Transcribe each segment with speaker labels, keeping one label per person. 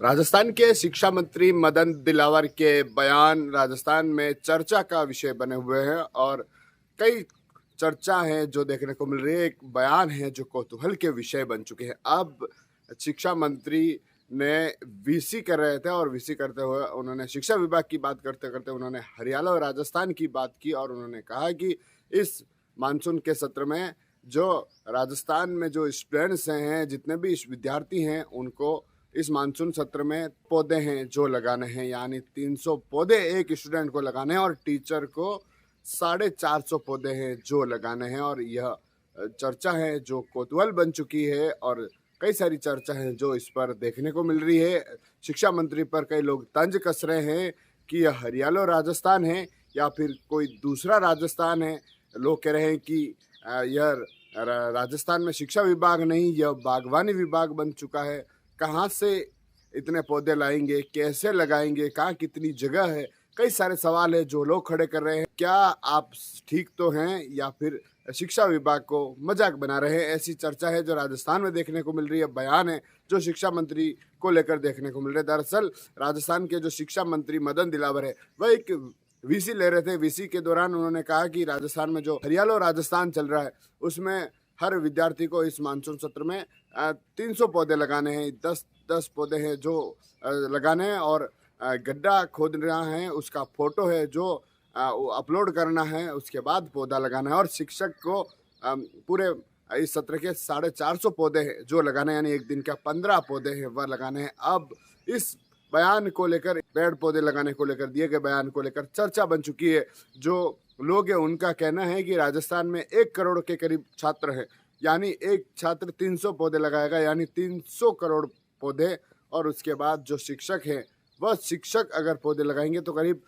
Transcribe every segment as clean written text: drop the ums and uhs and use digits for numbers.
Speaker 1: राजस्थान के शिक्षा मंत्री मदन दिलावर के बयान राजस्थान में चर्चा का विषय बने हुए हैं और कई चर्चा है जो देखने को मिल रही है। एक बयान है जो कौतूहल के विषय बन चुके हैं। अब शिक्षा मंत्री ने वीसी कर रहे थे और वीसी करते हुए उन्होंने शिक्षा विभाग की बात करते करते उन्होंने हरियाणा और राजस्थान की बात की और उन्होंने कहा कि इस मानसून के सत्र में जो राजस्थान में जो स्टूडेंट्स हैं, जितने भी विद्यार्थी हैं, उनको इस मानसून सत्र में पौधे हैं जो लगाने हैं, यानी 300 पौधे एक स्टूडेंट को लगाने हैं और टीचर को 450 पौधे हैं जो लगाने हैं। और यह चर्चा है जो कौतूहल बन चुकी है और कई सारी चर्चा है जो इस पर देखने को मिल रही है। शिक्षा मंत्री पर कई लोग तंज कस रहे हैं कि यह हरियाणा और राजस्थान है या फिर कोई दूसरा राजस्थान है। लोग कह रहे हैं कि यह राजस्थान में शिक्षा विभाग नहीं, यह बागवानी विभाग बन चुका है। कहाँ से इतने पौधे लाएंगे, कैसे लगाएंगे, कहाँ कितनी जगह है, कई सारे सवाल है जो लोग खड़े कर रहे हैं। क्या आप ठीक तो हैं या फिर शिक्षा विभाग को मजाक बना रहे हैं? ऐसी चर्चा है जो राजस्थान में देखने को मिल रही है। बयान है जो शिक्षा मंत्री को लेकर देखने को मिल रहे हैं। दरअसल राजस्थान के जो शिक्षा मंत्री मदन दिलावर है वह एक वीसी ले रहे थे। वीसी के दौरान उन्होंने कहा कि राजस्थान में जो हरियाणा और राजस्थान चल रहा है उसमें हर विद्यार्थी को इस मानसून सत्र में 300 पौधे लगाने हैं। 10 पौधे हैं जो लगाने हैं और गड्ढा खोदना है, उसका फोटो है जो अपलोड करना है, उसके बाद पौधा लगाना है। और शिक्षक को पूरे इस सत्र के 450 पौधे हैं जो लगाने हैं, यानी एक दिन का 15 पौधे हैं वह लगाने हैं। अब इस बयान को लेकर, पेड़ पौधे लगाने को लेकर दिए गए बयान को लेकर चर्चा बन चुकी है। जो लोग हैं उनका कहना है कि राजस्थान में 1 करोड़ के करीब छात्र हैं, यानी एक छात्र 300 पौधे लगाएगा, यानी 300 करोड़ पौधे। और उसके बाद जो शिक्षक हैं वह शिक्षक अगर पौधे लगाएंगे तो करीब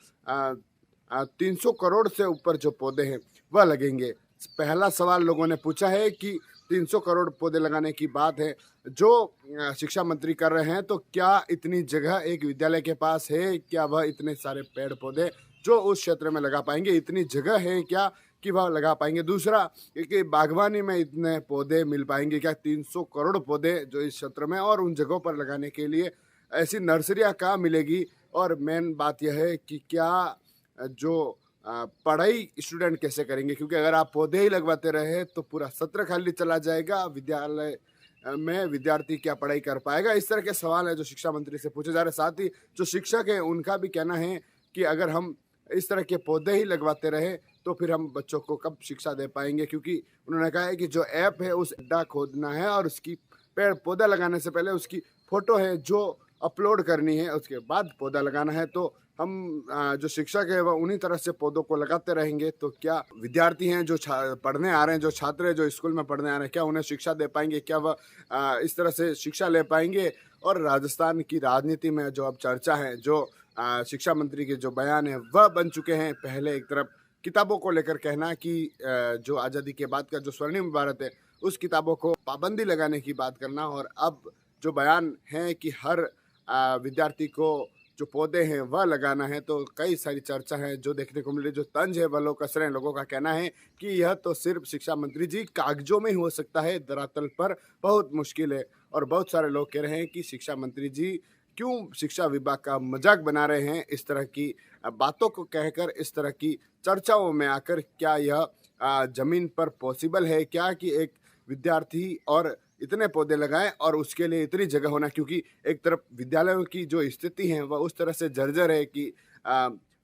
Speaker 1: 300 करोड़ से ऊपर जो पौधे हैं वह लगेंगे। पहला सवाल लोगों ने पूछा है कि 300 करोड़ पौधे लगाने की बात है जो शिक्षा मंत्री कर रहे हैं, तो क्या इतनी जगह एक विद्यालय के पास है? क्या वह इतने सारे पेड़ पौधे जो उस क्षेत्र में लगा पाएंगे? इतनी जगह है क्या कि वह लगा पाएंगे? दूसरा कि बागवानी में इतने पौधे मिल पाएंगे क्या? 300 करोड़ पौधे जो इस क्षेत्र में और उन जगहों पर लगाने के लिए ऐसी नर्सरियाँ कहाँ मिलेगी? और मेन बात यह है कि क्या जो पढ़ाई स्टूडेंट कैसे करेंगे? क्योंकि अगर आप पौधे ही लगवाते रहे तो पूरा सत्र खाली चला जाएगा, विद्यालय में विद्यार्थी क्या पढ़ाई कर पाएगा? इस तरह के सवाल है जो शिक्षा मंत्री से पूछे जा रहे हैं। साथ ही जो शिक्षक हैं उनका भी कहना है कि अगर हम इस तरह के पौधे ही लगवाते रहे तो फिर हम बच्चों को कब शिक्षा दे पाएंगे? क्योंकि उन्होंने कहा है कि जो ऐप है उस गड्ढा खोदना है और उसकी पेड़ पौधा लगाने से पहले उसकी फोटो है जो अपलोड करनी है, उसके बाद पौधा लगाना है। तो हम जो शिक्षक है वह उन्हीं तरह से पौधों को लगाते रहेंगे तो क्या विद्यार्थी हैं जो पढ़ने आ रहे हैं, जो छात्र हैं जो स्कूल में पढ़ने आ रहे हैं, क्या उन्हें शिक्षा दे पाएंगे? क्या वह इस तरह से शिक्षा ले पाएंगे? और राजस्थान की राजनीति में जो अब चर्चा है, जो शिक्षा मंत्री के जो बयान है वह बन चुके हैं। पहले एक तरफ किताबों को लेकर कहना कि जो आज़ादी के बाद का जो स्वर्णिम भारत है उस किताबों को पाबंदी लगाने की बात करना, और अब जो बयान है कि हर विद्यार्थी को जो पौधे हैं वह लगाना है। तो कई सारी चर्चा है जो देखने को मिल रही है। जो तंज है वह लोग कस रहे हैं। लोगों का कहना है कि यह तो सिर्फ शिक्षा मंत्री जी कागजों में ही हो सकता है, धरातल पर बहुत मुश्किल है। और बहुत सारे लोग कह रहे हैं कि शिक्षा मंत्री जी क्यों शिक्षा विभाग का मजाक बना रहे हैं? इस तरह की बातों को कहकर, इस तरह की चर्चाओं में आकर क्या यह जमीन पर पॉसिबल है क्या कि एक विद्यार्थी और इतने पौधे लगाएं और उसके लिए इतनी जगह होना? क्योंकि एक तरफ विद्यालयों की जो स्थिति है वह उस तरह से जर्जर है कि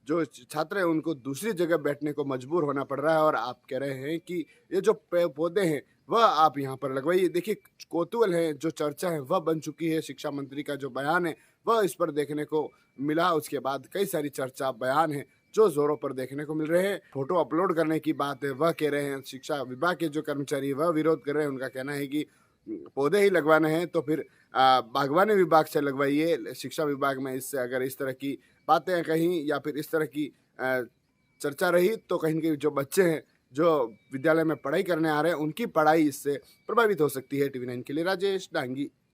Speaker 1: जो छात्र हैं उनको दूसरी जगह बैठने को मजबूर होना पड़ रहा है। और आप कह रहे हैं कि ये जो पौधे हैं वह आप यहाँ पर लगवाइए। देखिए, कौतूहल है, जो चर्चा है वह बन चुकी है। शिक्षा मंत्री का जो बयान है वह इस पर देखने को मिला। उसके बाद कई सारी चर्चा, बयान है जो जोरों पर देखने को मिल रहे हैं। फोटो अपलोड करने की बात है वह कह रहे हैं। शिक्षा विभाग के जो कर्मचारी वह विरोध कर रहे हैं। उनका कहना है कि पौधे ही लगवाने हैं तो फिर बागवानी विभाग से लगवाइए। शिक्षा विभाग में इससे अगर इस तरह की बातें कहीं या फिर इस तरह की चर्चा रही तो कहीं न कहीं जो बच्चे हैं जो विद्यालय में पढ़ाई करने आ रहे हैं उनकी पढ़ाई इससे प्रभावित हो सकती है। टीवी 9 के लिए राजेश डांगी।